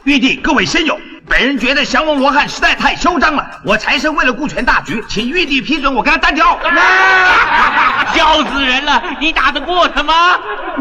玉帝，各位仙友，本人觉得降龙罗汉实在太嚣张了，我财神为了顾全大局，请玉帝批准我跟他单挑。笑死人了！你打得过他吗？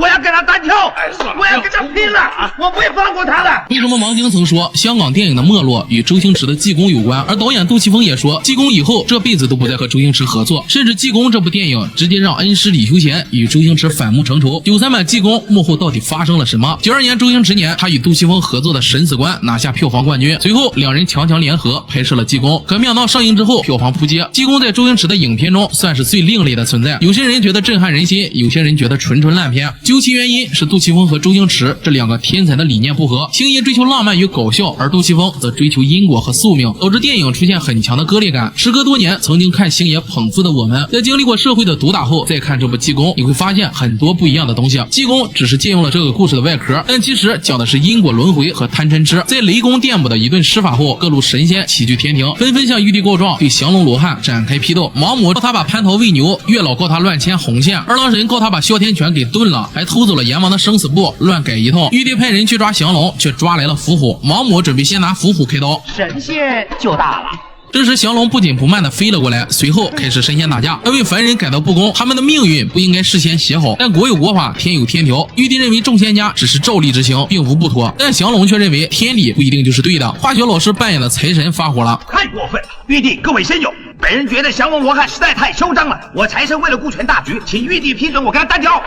我要跟他单挑，我要跟他拼了，我不会放过他的。为什么王晶曾说香港电影的没落与周星驰的济公有关，而导演杜琪峰也说济公以后这辈子都不再和周星驰合作，甚至济公这部电影直接让恩师李修贤与周星驰反目成仇。93版济公幕后到底发生了什么？92年周星驰年，他与杜琪峰合作的审死官拿下票房冠军，随后两人强联合拍摄了济公，可没想到上映之后票房扑街。济公在周星驰的影片中算是最另类的存在，有些人觉得震撼人心，有些人觉得纯烂片。究其原因是杜琪峰和周星驰这两个天才的理念不合，星爷追求浪漫与搞笑，而杜琪峰则追求因果和宿命，导致电影出现很强的割裂感。时隔多年，曾经看星爷捧腹的我们，在经历过社会的毒打后再看这部济公，你会发现很多不一样的东西。济公只是借用了这个故事的外壳，但其实讲的是因果轮回和贪嗔痴。在雷公电母的一顿施法后，各路神仙齐聚天庭，纷纷向玉帝告状，对降龙罗汉展开批斗。王母告他把蟠桃喂牛，月老告他乱牵红线，二郎神告他把哮天犬给炖了，还偷走了阎王的生死簿，乱改一通。玉帝派人去抓降龙，却抓来了伏虎。王母准备先拿伏虎开刀，神仙就大了。这时降龙不紧不慢地飞了过来，随后开始神仙打架。他为凡人感到不公，他们的命运不应该事先写好，但国有国法，天有天条。玉帝认为众仙家只是照例执行，并无不妥，但降龙却认为天理不一定就是对的。化学老师扮演的财神发火了，太过分了！玉帝，各位仙友，本人觉得降龙罗汉实在太嚣张了，我财神为了顾全大局，请玉帝批准我跟他单挑。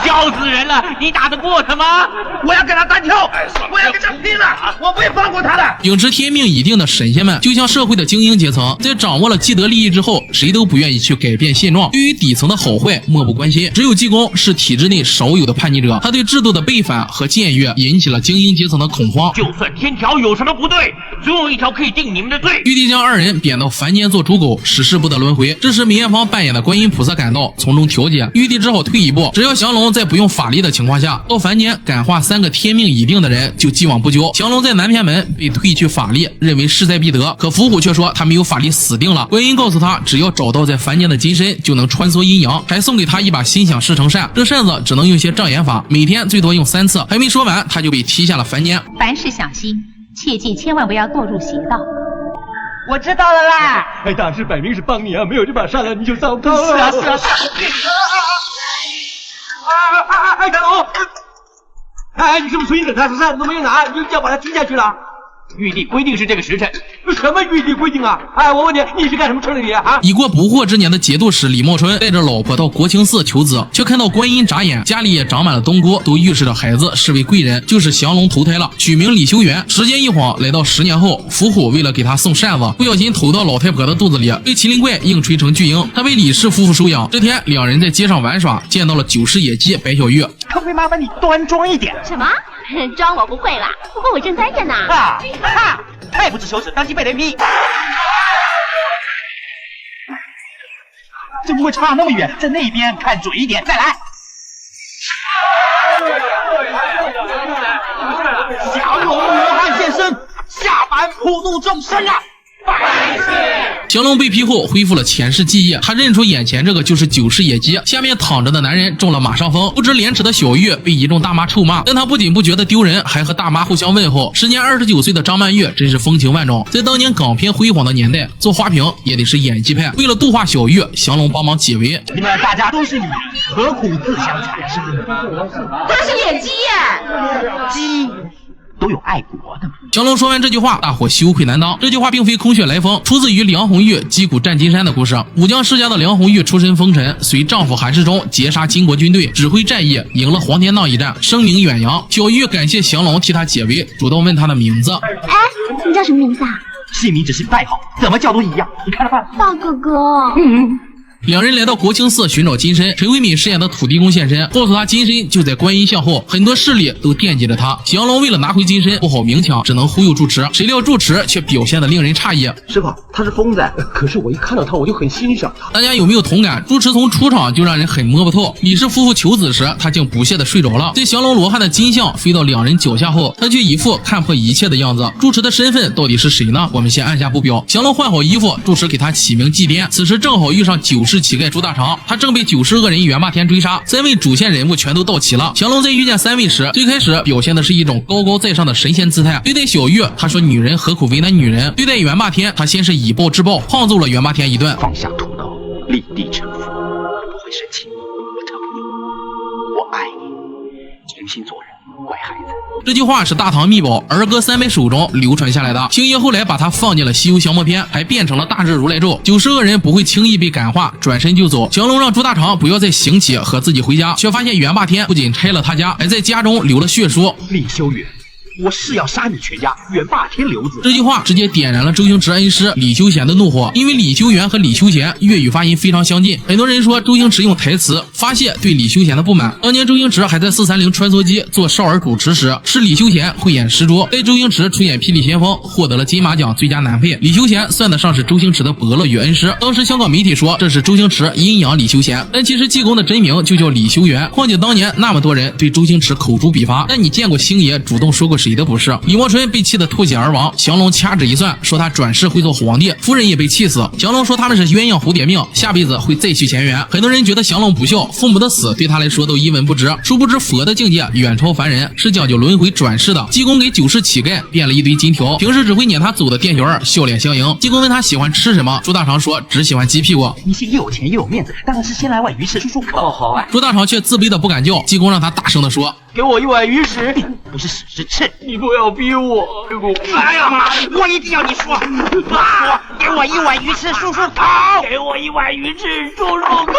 笑死人了！你打得过他吗？我要跟他单挑，我要跟他拼了，我不会放过他的。秉持天命已定的神仙们就像社会的精英阶层，在掌握了既得利益之后，谁都不愿意去改变现状，对于底层的好坏漠不关心。只有济公是体制内少有的叛逆者，他对制度的背反和僭越引起了精英阶层的恐慌。就算天条有什么不对，总有一条可以定你们的罪。玉帝将二人贬到凡间做猪狗，实世不得轮回。这时梅艳芳扮演的观音菩萨赶到，从中调解，玉帝只好退一步，只要降龙在不用法力的情况下到凡间感化3个天命已定的人，就既往不咎。降龙在南天门被退去法力，认为势在必得，可伏虎却说他没有法力死定了。观音告诉他，只要找到在凡间的金身，就能穿梭阴阳，还送给他一把心想事成扇。这扇子只能用些障眼法，每天最多用3次。还没说完，他就被踢下了凡间。凡事小心，切记千万不要堕入邪道。我知道了啦。哎，大师摆明是帮你啊，没有这把扇了你就糟糕了。是啊是啊是啊。大龙，哎，你是不是存心等他扇子都没有拿，你就这样把他踢下去了？玉帝规定是这个时辰。什么玉帝规定啊？哎，我问你，你是干什么吃的你啊？已过不惑之年的节度使李茂春带着老婆到国清寺求子，却看到观音眨眼，家里也长满了冬菇，都预示着孩子是位贵人，就是降龙投胎了，取名李修缘。时间一晃来到10年后，伏虎为了给他送扇子，不小心投到老太婆的肚子里，被麒麟怪硬吹成巨婴，他被李氏夫妇收养。这天两人在街上玩耍，见到了9世野鸡白小玉。可不可以麻烦你端庄一点？什么？装我不会啦，不过我正栽着呢。啊哈！太不知羞耻，当心被人劈。这不会差那么远，在那边看准一点，再来。降龙罗汉现身，下凡普度众生啊！降龙被劈后恢复了前世记忆，他认出眼前这个就是9世野鸡，下面躺着的男人中了马上风。不知廉耻的小玉被一众大妈臭骂，但他不仅不觉得丢人，还和大妈互相问候。时年29岁的张曼玉真是风情万种，在当年港片辉煌的年代，做花瓶也得是演技派。为了度化小玉，降龙帮忙解围。你们大家都是女，何苦自相残杀？他是野鸡耶，鸡都有爱国的。降龙说完这句话，大伙羞愧难当。这句话并非空穴来风，出自于梁红玉击鼓战金山的故事。武将世家的梁红玉出身风尘，随丈夫韩世忠截杀金国军队，指挥战役，赢了黄天荡一战，声名远扬。小玉感谢降龙替他解围，主动问他的名字。哎，你叫什么名字啊？姓名只是代号，怎么叫都一样。你看着办。大哥哥。两人来到国清寺寻找金身，陈慧敏饰演的土地公现身，告诉他金身就在观音像后，很多势力都惦记着他。降龙为了拿回金身，不好明抢，只能忽悠住持，谁料住持却表现得令人诧异。师傅，他是疯子，可是我一看到他我就很欣赏他。大家有没有同感？住持从出场就让人很摸不透。李氏夫妇求子时，他竟不屑地睡着了。在降龙罗汉的金像飞到两人脚下后，他却一副看破一切的样子。住持的身份到底是谁呢？我们先按下不表。降龙换好衣服，住持给他起名祭奠。此时正好遇上9世世乞丐朱大长，他正被90恶人袁霸天追杀，3位主线人物全都到齐了。降龙在遇见3位时，最开始表现的是一种高高在上的神仙姿态。对待小玉，他说女人何苦为难女人；对待袁霸天，他先是以暴制暴，胖揍了袁霸天一顿。放下屠刀，立地成佛，我不会生气，我疼你，我爱你，重新做人，乖孩子。这句话是大唐秘宝儿歌300首中流传下来的，星爷后来把它放进了西游降魔篇，还变成了大日如来咒。90恶人不会轻易被感化，转身就走。降龙让朱大长不要再行乞，和自己回家，却发现袁霸天不仅拆了他家，还在家中留了血书。李修远，我是要杀你全家，袁霸天留子。这句话直接点燃了周星驰恩师李修贤的怒火，因为李修缘和李修贤粤语发音非常相近，很多人说周星驰用台词发泄对李修贤的不满。当年周星驰还在430穿梭机做少儿主持时，是李修贤慧眼识珠，带周星驰出演《霹雳先锋》，获得了金马奖最佳男配。李修贤算得上是周星驰的伯乐与恩师。当时香港媒体说这是周星驰阴阳李修贤，但其实济公的真名就叫李修缘。况且当年那么多人对周星驰口诛笔伐，但你见过星爷主动说过谁的不是？李莫春被气得吐血而亡，降龙掐指一算，说他转世会做皇帝，夫人也被气死。降龙说他们是鸳鸯蝴蝶命，下辈子会再续前缘。很多人觉得降龙不孝，父母的死对他来说都一文不值，殊不知佛的境界远超凡人，是讲究轮回转世的。济公给9世乞丐变了一堆金条，平时只会撵他走的店小二笑脸相迎。济公问他喜欢吃什么，朱大长说只喜欢鸡屁股。你是又有钱又有面子，当然是先来碗鱼翅漱漱口。好啊。朱大长却自卑的不敢叫，济公让他大声的说：“给我一碗鱼翅，不是屎是翅。你不要逼我。哎呀妈！我一定要你说，给我一碗鱼翅漱漱口，给我一碗鱼翅漱漱口。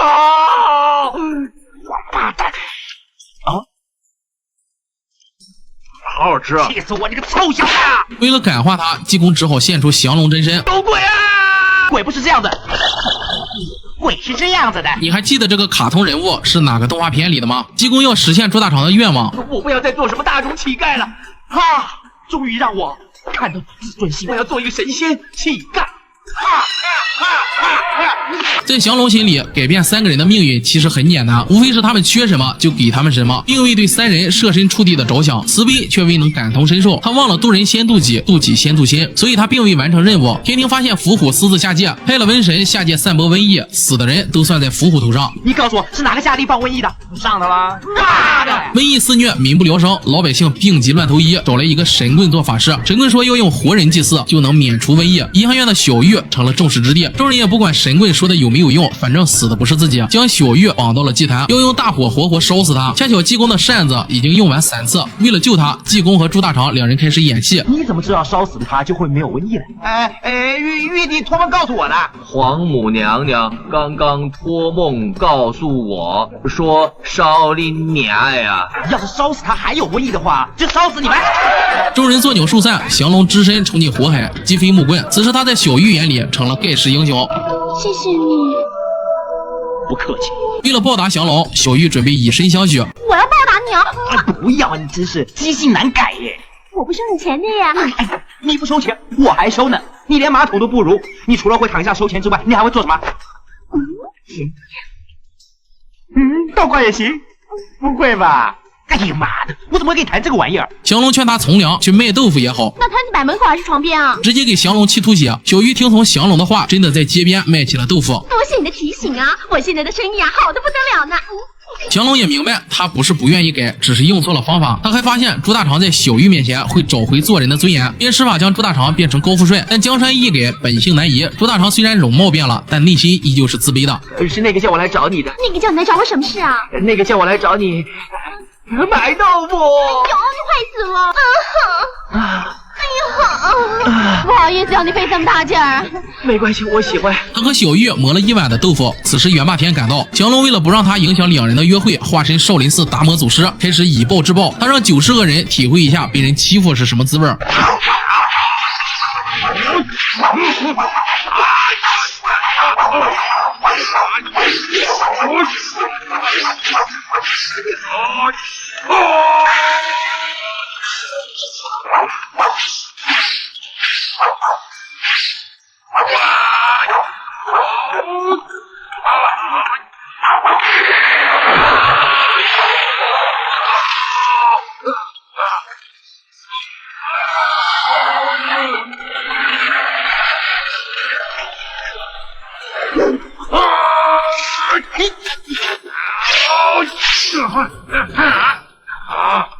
王八蛋！啊！好好吃啊！气死我这个臭小子！为了感化他，济公只好现出降龙真身。有鬼啊！鬼不是这样的。鬼是这样子的，你还记得这个卡通人物是哪个动画片里的吗？济公要实现朱大长的愿望，我不要再做什么大众乞丐了啊！终于让我看到自尊心，我要做一个神仙乞丐。在降龙心里，改变3个人的命运其实很简单，无非是他们缺什么就给他们什么，并未对3人设身处地的着想，慈悲却未能感同身受。他忘了渡人先渡己，渡己先渡心，所以他并未完成任务。天庭发现伏虎私自下界，派了瘟神下界散播瘟疫，死的人都算在伏虎头上。你告诉我是哪个下地放瘟疫的？上的了，妈的！瘟疫肆虐，民不聊生，老百姓病急乱投医，找来一个神棍做法事。神棍说要用活人祭祀就能免除瘟疫。颐和园的小玉成了众矢之的，众人也不管神棍说的有没有用，反正死的不是自己，将小玉绑到了祭坛，要用大火活活烧死他。恰巧济公的扇子已经用完3次，为了救他，济公和朱大长2人开始演戏。你怎么知道烧死了他就会没有瘟疫了？玉帝托梦告诉我的。皇母娘娘刚刚托梦告诉我说烧你娘呀！要是烧死他还有瘟疫的话，就烧死你们！众人作鸟兽散，降龙只身冲进火海，击飞木棍。此时他在小玉眼里成了盖世英雄。谢谢你。不客气。为了报答降龙，小玉准备以身相许。我要报答你哦。不要，你真是记性难改耶！我不收你钱的呀。你不收钱，我还收呢。你连马桶都不如，你除了会躺下收钱之外，你还会做什么？倒挂也行。不会吧？哎呀妈的，我怎么会给你谈这个玩意儿？降龙劝他从良，去卖豆腐也好。那摊子摆门口还是床边啊？直接给降龙气吐血。小玉听从降龙的话，真的在街边卖起了豆腐。多谢你的提醒啊，我现在的生意啊好的不得了呢。降龙也明白，他不是不愿意改，只是用错了方法。他还发现朱大长在小玉面前会找回做人的尊严，便施法将朱大长变成高富帅。但江山易改，本性难移。朱大长虽然容貌变了，但内心依旧是自卑的。是那个叫我来找你的。那个叫你来找我什么事啊？那个叫我来找你买豆腐。哎呦，你坏死了！哎呀，不好意思让你费这么大劲儿。没关系，我喜欢。他和小玉磨了1碗的豆腐。此时袁霸天赶到，降龙为了不让他影响2人的约会，化身少林寺达摩祖师，开始以暴制暴。他让90恶人体会一下被人欺负是什么滋味。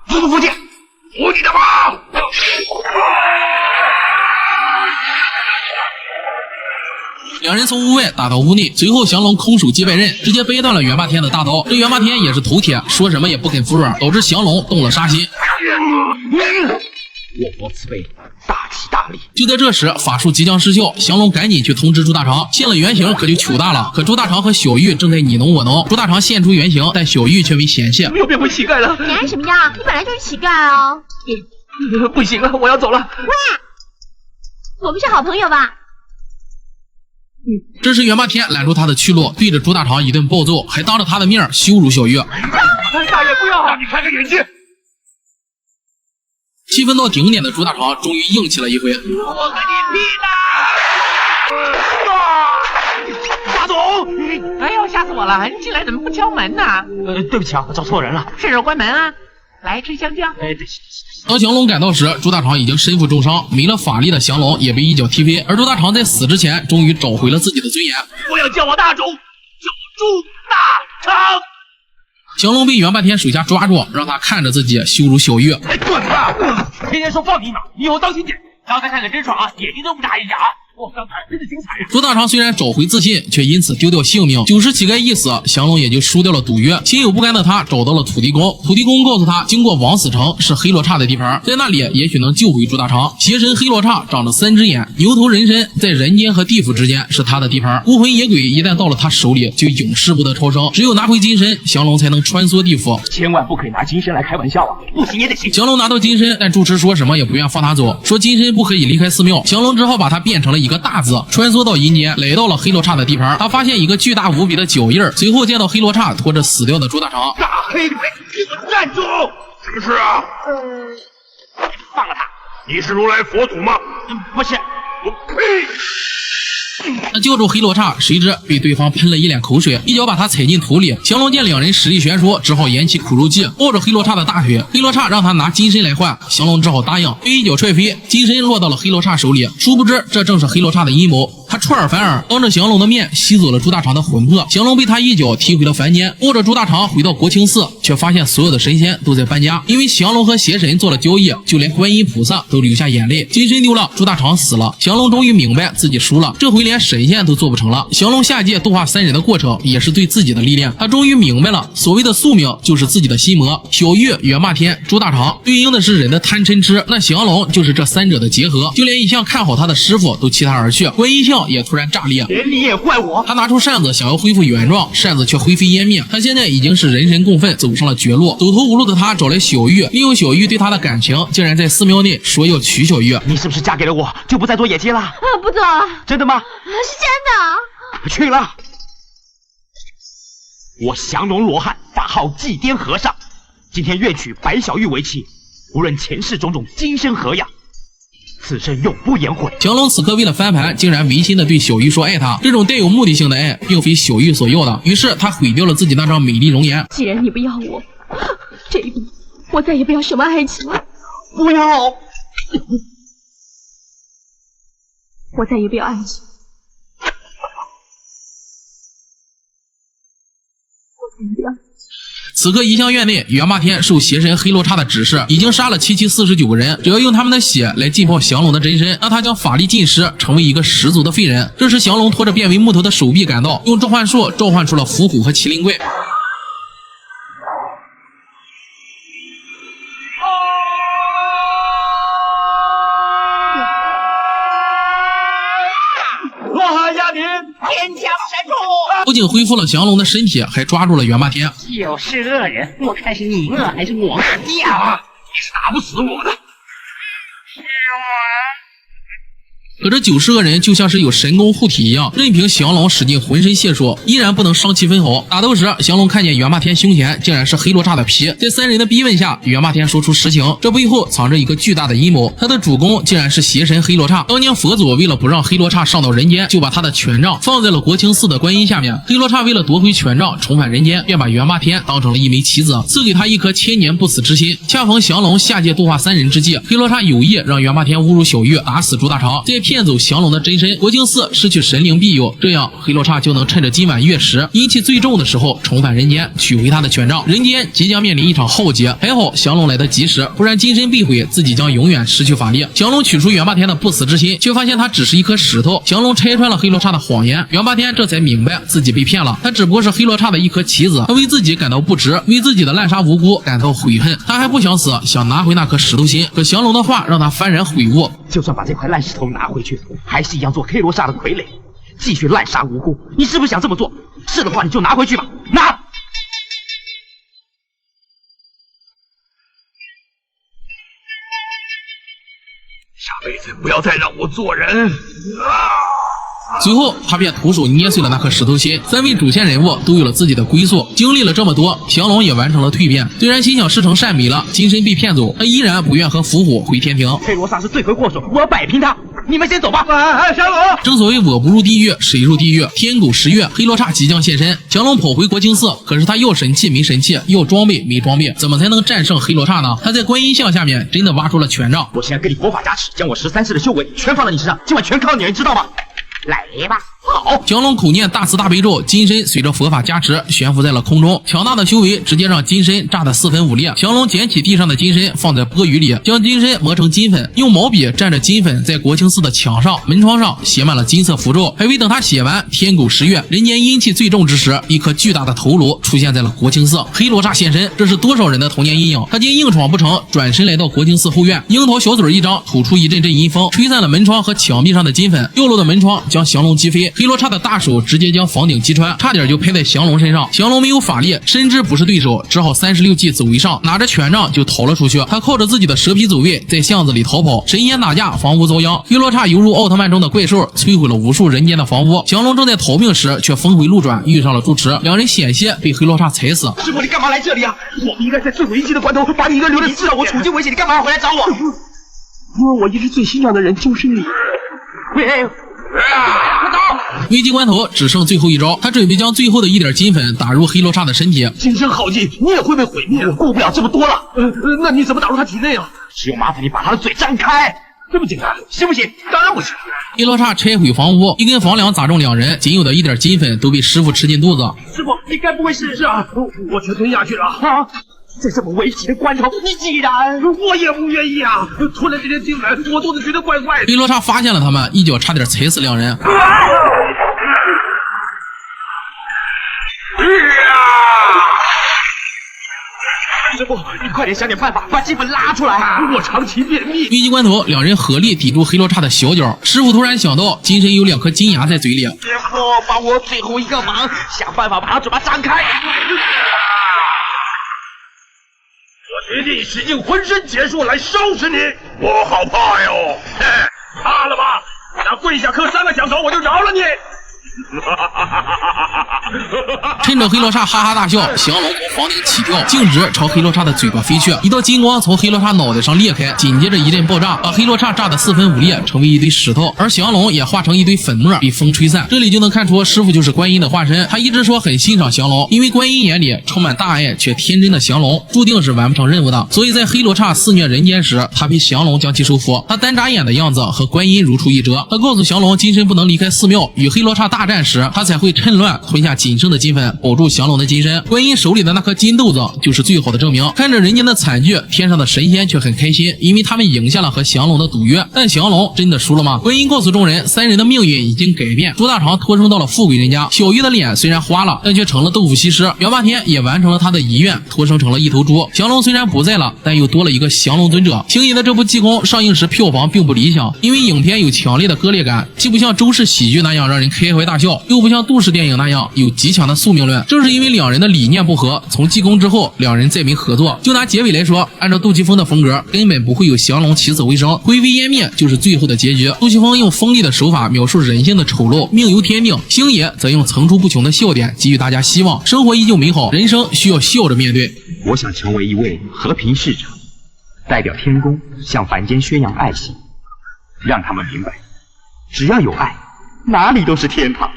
这是福建，无敌的宝。两人从屋外打到屋内，随后降龙空手接白刃，直接掰断了袁霸天的大刀。这袁霸天也是头铁，说什么也不肯服软，导致降龙动了杀心。我国慈悲，大吉大利。就在这时，法术即将失效，降龙赶紧去通知朱大长，现了原形可就糗大了。可朱大长和小玉正在你侬我侬，朱大长现出原形，但小玉却没嫌弃。又变回乞丐了。你爱什么样？你本来就是乞丐哦。不行了，我要走了。喂，我们是好朋友吧？这时袁霸天拦住他的去路，对着朱大长一顿暴揍，还当着他的面羞辱小玉。大爷不要，让你开个眼界。气愤到顶点的朱大长终于硬气了一回。我跟你拼了！大总，哎呦，吓死我了！你进来怎么不敲门呢？对不起啊，我找错人了。顺手关门啊！来吃香蕉。对。当降龙赶到时，朱大长已经身负重伤，没了法力的降龙也被一脚踢飞。而朱大长在死之前，终于找回了自己的尊严。不要叫我大总，叫我朱大长。降龙被袁霸天手下抓住，让他看着自己羞辱小玉。滚吧！天天说放你马，你以后当心点。刚才看得真爽啊，眼睛都不眨一眨。我刚才真的精彩呀！朱大长虽然找回自信，却因此丢掉性命。90乞丐一死，降龙也就输掉了赌约。心有不甘的他找到了土地公，土地公告诉他，经过王死城是黑罗刹的地盘，在那里也许能救回朱大长。邪神黑罗刹长着3只眼，牛头人身，在人间和地府之间是他的地盘。孤魂野鬼一旦到了他手里，就永世不得超生。只有拿回金身，降龙才能穿梭地府。千万不可以拿金身来开玩笑啊！不行也得行。降龙拿到金身，但住持说什么也不愿放他走，说金身不可以离开寺庙。降龙只好把它变成了一个大字，穿梭到阴间，来到了黑罗刹的地盘。他发现一个巨大无比的脚印，随后见到黑罗刹拖着死掉的朱大长。大黑鬼，给我站住！什么事啊？放了他！你是如来佛祖吗？不是。我呸！他救住黑罗刹，谁知被对方喷了一脸口水，一脚把他踩进土里。降龙见两人实力悬殊，只好演起苦肉计，抱着黑罗刹的大腿。黑罗刹让他拿金身来换，降龙只好答应，被一脚踹飞，金身落到了黑罗刹手里。殊不知这正是黑罗刹的阴谋，他出尔反尔，当着降龙的面吸走了朱大长的魂魄。降龙被他一脚踢回了凡间，抱着朱大长回到国清寺，却发现所有的神仙都在搬家，因为降龙和邪神做了交易，就连观音菩萨都流下眼泪。金身丢了，朱大长死了，降龙终于明白自己输了，这回连神仙都做不成了。降龙下界度化3人的过程，也是对自己的历练。他终于明白了，所谓的宿命就是自己的心魔。小玉、袁霸天、朱大长对应的是人的贪嗔痴，那降龙就是这3者的结合。就连一向看好他的师傅都弃他而去，观音像也突然炸裂。连你也怪我？他拿出扇子想要恢复原状，扇子却灰飞烟灭。他现在已经是人神共愤，走上了绝路。走投无路的他找来小玉，利用小玉对他的感情，竟然在寺庙内说要娶小玉。你是不是嫁给了我，就不再做野鸡了？不做了。真的吗？是真的。去了。我降龙罗汉，法号祭奠和尚，今天愿娶白小玉为妻，无论前世种种今生何样，此生永不言悔。降龙此刻为了翻盘，竟然违心的对小玉说爱他，这种带有目的性的爱，并非小玉所要的。于是他毁掉了自己那张美丽容颜。既然你不要我，这一步我再也不要什么爱情，不要，我再也不要爱情。此刻一向院内，袁霸天受邪神黑罗刹的指示，已经杀了749个人，只要用他们的血来浸泡降龙的真身，让他将法力尽失，成为一个十足的废人。这时降龙拖着变为木头的手臂赶到，用召唤术召唤出了伏虎和麒麟怪。天降神助！不仅恢复了降龙的身体，还抓住了袁霸天。又是恶人，我看是你恶还是我恶？掉啊！你是打不死我的。可这90个人就像是有神功护体一样，任凭降龙使尽浑身解数，依然不能伤其分毫。打斗时，降龙看见袁霸天胸前竟然是黑罗刹的皮，在3人的逼问下，袁霸天说出实情，这背后藏着一个巨大的阴谋。他的主公竟然是邪神黑罗刹。当年佛祖为了不让黑罗刹上到人间，就把他的权杖放在了国清寺的观音下面。黑罗刹为了夺回权杖，重返人间，便把袁霸天当成了一枚棋子，赐给他一颗千年不死之心。恰逢降龙下界度化3人之际，黑罗刹有意让袁霸天侮辱小玉，打死朱大长，再骗骗走降龙的真身，国清寺失去神灵庇佑，这样黑罗刹就能趁着今晚月食阴气最重的时候重返人间，取回他的权杖。人间即将面临一场浩劫，还好降龙来得及时，不然金身必毁，自己将永远失去法力。降龙取出元霸天的不死之心，却发现他只是一颗石头。降龙拆穿了黑罗刹的谎言，元霸天这才明白自己被骗了，他只不过是黑罗刹的一颗棋子。他为自己感到不值，为自己的滥杀无辜感到悔恨。他还不想死，想拿回那颗石头心。可降龙的话让他幡然悔悟，就算把这块烂石头拿回去，还是一样做黑罗刹的傀儡，继续滥杀无辜。你是不是想这么做？是的话，你就拿回去吧，拿！下辈子不要再让我做人随后他便徒手捏碎了那颗石头心。三位主线人物都有了自己的归宿，经历了这么多，降龙也完成了蜕变。虽然心想事成善美了，金身被骗走，他依然不愿和伏虎回天庭。黑罗刹是罪魁祸首，我要摆平他。你们先走吧。降龙，正所谓我不入地狱谁入地狱，天狗食月，黑罗刹即将现身。降龙跑回国清寺，可是他要神器没神器，要装备没装备，怎么才能战胜黑罗刹呢？他在观音像下面真的挖出了权杖。我现在给你佛法加持，将我13世的修为全放到你身上，今晚全靠你，知道吗？来吧。好，降龙口念大慈大悲咒，金身随着佛法加持悬浮在了空中，强大的修为直接让金身炸得4分5裂。降龙捡起地上的金身放在钵盂里，将金身磨成金粉，用毛笔蘸着金粉在国清寺的墙上、门窗上写满了金色符咒。还未等他写完，天狗食月，人间阴气最重之时，一颗巨大的头颅出现在了国清寺。黑罗刹现身，这是多少人的童年阴影。他见硬闯不成，转身来到国清寺后院，樱桃小嘴一张，吐出一阵阵阴风，吹散了门窗和墙壁上的金粉。掉落的门窗将降龙击飞，黑罗刹的大手直接将房顶击穿，差点就拍在降龙身上。降龙没有法力，深知不是对手，只好36计走为上，拿着权杖就逃了出去。他靠着自己的蛇皮走位，在巷子里逃跑，神仙打架，房屋遭殃。黑罗刹犹如奥特曼中的怪兽，摧毁了无数人间的房屋。降龙正在逃命时，却峰回路转，遇上了住持，两人险些被黑罗刹踩死。师傅，你干嘛来这里啊？我应该在最危急的关头把你一个留着，知道我处境危险，你干嘛要回来找我？因为我一直最欣赏的人就是你。危急关头只剩最后一招，他准备将最后的一点金粉打入黑罗刹的身体。今生耗尽，你也会被毁灭。我顾不了这么多了。那你怎么打入他体内啊？只有麻烦你把他的嘴张开。这么简单，行不行？当然不行。黑罗刹拆毁房屋，一根房梁砸中两人，仅有的一点金粉都被师傅吃进肚子。师傅，你该不会是啊？我全吞下去了啊！在这么危急的关头，你既然……我也不愿意啊！吞了这些金粉，我肚子觉得怪怪的。黑罗刹发现了他们，一脚差点踩死两人。师傅，你快点想点办法，把金粉拉出来。我长期便秘。危急关头，两人合力抵住黑罗刹的小脚。师傅突然想到，金身有2颗金牙在嘴里。师傅，帮我最后一个忙，想办法把他嘴巴张开。我决定使尽浑身解数来收拾你。我好怕哟！怕了吧？那跪下磕3个响头，我就饶了你。趁着黑罗刹哈哈大笑，降龙从房顶起跳，径直朝黑罗刹的嘴巴飞去。一道金光从黑罗刹脑袋上裂开，紧接着一阵爆炸，把黑罗刹炸得4分5裂，成为一堆石头。而降龙也化成一堆粉末，被风吹散。这里就能看出师傅就是观音的化身。他一直说很欣赏降龙，因为观音眼里充满大爱却天真的降龙，注定是完不成任务的。所以在黑罗刹肆虐人间时，他被降龙将其收服。他单眨眼的样子和观音如出一辙。他告诉降龙，金身不能离开寺庙，与黑罗刹大战时，他才会趁乱吞下仅剩的金粉，保住降龙的金身。观音手里的那颗金豆子就是最好的证明。看着人间的惨剧，天上的神仙却很开心，因为他们赢下了和降龙的赌约。但降龙真的输了吗？观音告诉众人，3人的命运已经改变。朱大长托生到了富贵人家，小玉的脸虽然花了，但却成了豆腐西施。元霸天也完成了他的遗愿，托生成了一头猪。降龙虽然不在了，但又多了一个降龙尊者。星爷的这部济公上映时票房并不理想，因为影片有强烈的割裂感，既不像周氏喜剧那样让人开怀大笑，又不像杜氏电影那样有极强的宿命论。正是因为两人的理念不合，从济公之后两人再没合作。就拿结尾来说，按照杜琪峰的风格，根本不会有降龙起死回生，灰飞烟灭就是最后的结局。杜琪峰用锋利的手法描述人性的丑陋，命由天命。星爷则用层出不穷的笑点给予大家希望，生活依旧美好，人生需要笑着面对。我想成为一位和平使者，代表天宫向凡间宣扬爱心，让他们明白，只要有爱，哪里都是天堂。